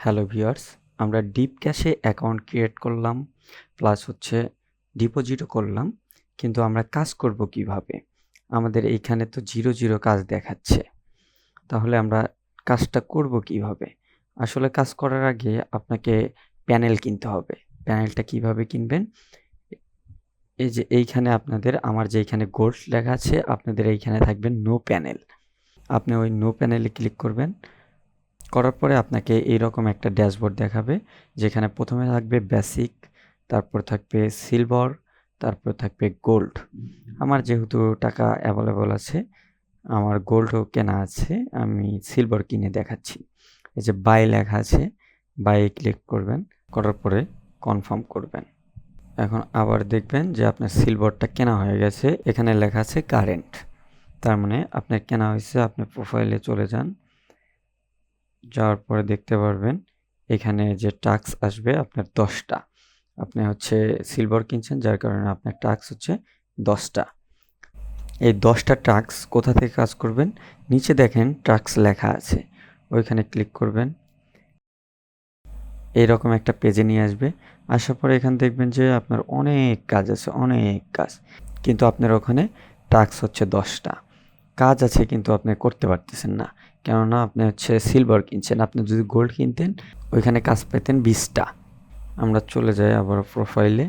Hello viewers, আমরা deep ক্যাশে account create করলাম, plus ডিপোজিটও করলাম, কিন্তু আমরা কাজ করব কিভাবে? আমাদের এইখানে তো 0 কাজ দেখাচ্ছে। তাহলে আমরা কাজটা করব কিভাবে? আসলে কাজ করার আগে আপনাকে প্যানেল কিনতে হবে। প্যানেলটা কিভাবে কিনবেন? এই যে এইখানে আমার যে এইখানে গোল্ড লেখা আছে, আপনাদের এইখানে থাকবে নো প্যানেল। আপনি ওই নো প্যানেলে ক্লিক করবেন। করার পরে আপনাকে এইরকম একটা ড্যাশবোর্ড দেখাবে, যেখানে প্রথমে থাকবে বেসিক, তারপর থাকবে সিলভার, তারপর থাকবে গোল্ড। আমার যেহেতু টাকা অ্যাভেলেবল আছে, আমার গোল্ডও কেনা আছে, আমি সিলভার কিনে দেখাচ্ছি। এই যে বাই লেখা আছে, বাইয়ে ক্লিক করবেন, করার পরে কনফার্ম করবেন। এখন আবার দেখবেন যে আপনার সিলভারটা কেনা হয়ে গেছে, এখানে লেখা আছে কারেন্ট, তার মানে আপনার কেনা হয়েছে। আপনার প্রোফাইলে চলে যান, যাওয়ার পরে দেখতে পারবেন এখানে যে টাস্ক আসবে আপনার 10টা। আপনি সিলভার কিনছেন, যার কারণে আপনার টাস্ক হচ্ছে 10টা। এই 10টা টাস্ক কোথা থেকে কাজ করবেন? নিচে দেখেন টাস্ক লেখা আছে, ওইখানে ক্লিক করবেন। এইরকম একটা পেজে নিয়ে আসবে। আসার পরে এখানে দেখবেন যে আপনার অনেক কাজ আছে, অনেক কাজ, কিন্তু আপনার ওখানে টাস্ক হচ্ছে 10টা কাজ আছে, কিন্তু আপনি করতে পারতেছেন না, কেননা আপনি সিলভার কিনছেন। আপনি যদি গোল্ড কিনতেন, ওইখানে কাজ পেতেন 20টা। আমরা চলে যাই আবার প্রোফাইলে,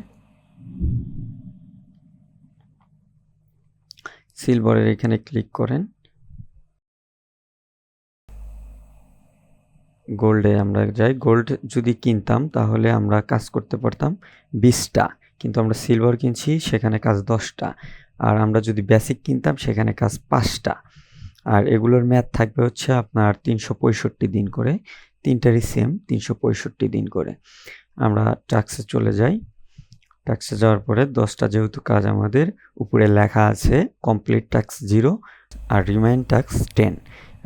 সিলভারের এখানে ক্লিক করেন, গোল্ডে আমরা যাই। গোল্ড যদি কিনতাম তাহলে আমরা কাজ করতে পারতাম 20টা, কিন্তু আমরা সিলভার কিনছি, সেখানে কাজ 10টা। আর আমরা যদি বেসিক কিনতাম, সেখানে কাজ 5টা। আর এগুলোর মেয়াদ থাকবে আপনার 365 দিন করে, তিনটারই সেম 365 দিন করে। আমরা টাস্কে চলে যাই। টাস্কে যাওয়ার পরে 10টা যেহেতু কাজ আমাদের, উপরে লেখা আছে কমপ্লিট টাস্ক 0 আর রিমাইন টাস্ক 10।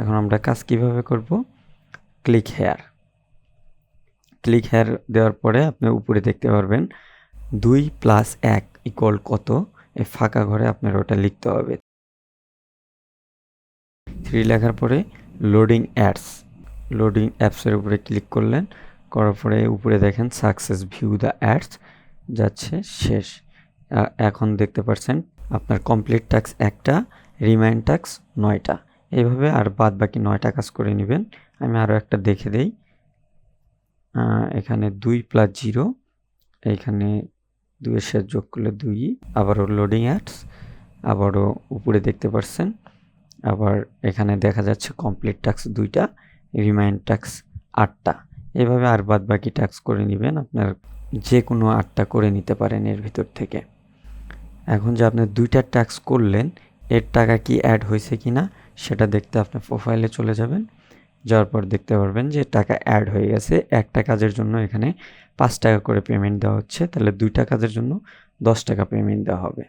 এখন আমরা কাজ কিভাবে করব? Click here. ক্লিক হেয়ার দেওয়ার পরে আপনি উপরে দেখতে পারবেন 2 + 1 = কত। এই ফাঁকা ঘরে আপনার ওটা লিখতে হবে। 3 লেখার পরে লোডিং অ্যাপসের উপরে ক্লিক করলেন, করার পরে উপরে দেখেন সাকসেস ভিউ দ্য অ্যাডস যাচ্ছে, শেষ। এখন দেখতে পাচ্ছেন আপনার কমপ্লিট টাস্ক 1টা, রিমাইন্ড টাস্ক 9টা। এইভাবে আর বাদ বাকি 9টা কাজ করে নেবেন। আমি আরও একটা দেখে দেই। এখানে 2 + 0, এইখানে 2 এর সাথে যোগ করলে 2, আবারও লোডিং অ্যাডস, আবারও উপরে দেখতে পাচ্ছেন, আবার এখানে দেখা যাচ্ছে কমপ্লিট টাস্ক 2টা, রিমাইন্ড টাস্ক 8টা। এভাবে আর বাদ বাকি টাস্ক করে নেবেন। আপনার যে কোনো 8টা করে নিতে পারেন এর ভিতর থেকে। এখন যে আপনি 2টা টাস্ক করলেন, এর টাকা কি অ্যাড হয়েছে কিনা সেটা দেখতে আপনার প্রোফাইলে চলে যাবেন। যাওয়ার পর দেখতে পারবেন যে টাকা অ্যাড হয়ে গেছে। একটা কাজের জন্য এখানে 5 টাকা করে পেমেন্ট দেওয়া হচ্ছে, তাহলে 2টা কাজের জন্য 10 টাকা পেমেন্ট দেওয়া হবে।